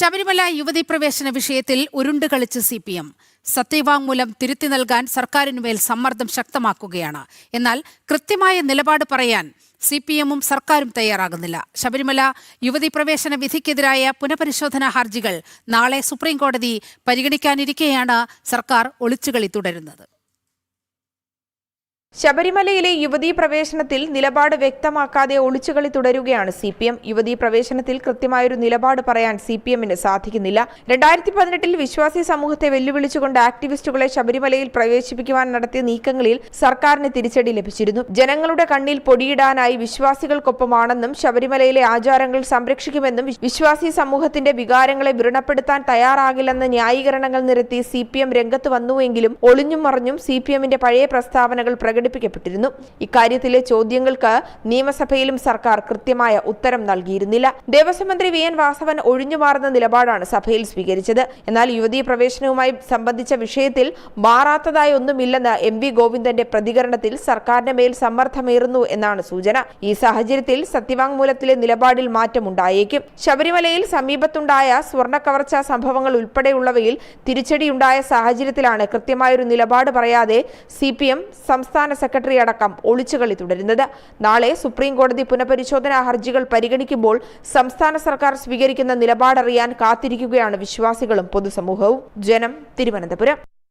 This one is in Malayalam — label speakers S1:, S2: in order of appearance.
S1: ശബരിമല യുവതീ പ്രവേശന വിഷയത്തിൽ ഉരുണ്ടുകളിച്ച് CPM. സത്യവാങ്മൂലം തിരുത്തി നൽകാൻ സർക്കാരിനുമേൽ സമ്മർദ്ദം ശക്തമാക്കുകയാണ്. എന്നാൽ കൃത്യമായ നിലപാട് പറയാൻ CPM-ഉം സർക്കാരും തയ്യാറാകുന്നില്ല. ശബരിമല യുവതീ പ്രവേശന വിധിക്കെതിരായ പുനഃപരിശോധനാ ഹർജികൾ നാളെ സുപ്രീംകോടതി പരിഗണിക്കാനിരിക്കെയാണ് സർക്കാർ ഒളിച്ചുകളി തുടരുന്നത്.
S2: ശബരിമലയിലെ യുവതീ പ്രവേശനത്തിൽ നിലപാട് വ്യക്തമാക്കാതെ ഒളിച്ചുകളി തുടരുകയാണ് CPM. യുവതീ പ്രവേശനത്തിൽ കൃത്യമായൊരു നിലപാട് പറയാൻ CPM-ന് സാധിക്കുന്നില്ല. 2018-ൽ വിശ്വാസി സമൂഹത്തെ വെല്ലുവിളിച്ചുകൊണ്ട് ആക്ടിവിസ്റ്റുകളെ ശബരിമലയിൽ പ്രവേശിപ്പിക്കുവാൻ നടത്തിയ നീക്കങ്ങളിൽ സർക്കാരിന് തിരിച്ചടി ലഭിച്ചിരുന്നു. ജനങ്ങളുടെ കണ്ണിൽ പൊടിയിടാനായി വിശ്വാസികൾക്കൊപ്പമാണെന്നും ശബരിമലയിലെ ആചാരങ്ങൾ സംരക്ഷിക്കുമെന്നും വിശ്വാസി സമൂഹത്തിന്റെ വികാരങ്ങളെ വ്രണപ്പെടുത്താൻ തയ്യാറാകില്ലെന്ന ന്യായീകരണങ്ങൾ നിരത്തി CPM രംഗത്ത് വന്നുവെങ്കിലും ഒളിഞ്ഞും മറിഞ്ഞും CPM-ന്റെ പഴയ പ്രസ്താവനകൾ പ്രകടിപ്പിക്കപ്പെട്ടിരുന്നു. ഇക്കാര്യത്തിലെ ചോദ്യങ്ങൾക്ക് നിയമസഭയിലും സർക്കാർ കൃത്യമായ ഉത്തരം നൽകിയിരുന്നില്ല. ദേവസ്വം മന്ത്രി VN വാസവൻ ഒഴിഞ്ഞുമാറുന്ന നിലപാടാണ് സഭയിൽ സ്വീകരിച്ചത്. എന്നാൽ യുവതീ പ്രവേശനവുമായി സംബന്ധിച്ച വിഷയത്തിൽ മാറാത്തതായി ഒന്നുമില്ലെന്ന് MV ഗോവിന്ദന്റെ പ്രതികരണത്തിൽ സർക്കാരിന്റെ മേൽ സമ്മർദ്ദമേറുന്നു എന്നാണ് സൂചന. ഈ സാഹചര്യത്തിൽ സത്യവാങ്മൂലത്തിലെ നിലപാടിൽ മാറ്റമുണ്ടായേക്കും. ശബരിമലയിൽ സമീപത്തുണ്ടായ സ്വർണ്ണ കവർച്ചാ സംഭവങ്ങൾ ഉൾപ്പെടെയുള്ളവയിൽ തിരിച്ചടിയുണ്ടായ സാഹചര്യത്തിലാണ് കൃത്യമായൊരു നിലപാട് പറയാതെ CPM സംസ്ഥാന സെക്രട്ടറി അടക്കം ഒളിച്ചുകളി തുടരുന്നത്. നാളെ സുപ്രീംകോടതി പുനഃപരിശോധനാ ഹർജികൾ പരിഗണിക്കുമ്പോൾ സംസ്ഥാന സർക്കാർ സ്വീകരിക്കുന്ന നിലപാടറിയാൻ കാത്തിരിക്കുകയാണ് വിശ്വാസികളും പൊതുസമൂഹവും. ജനം, തിരുവനന്തപുരം.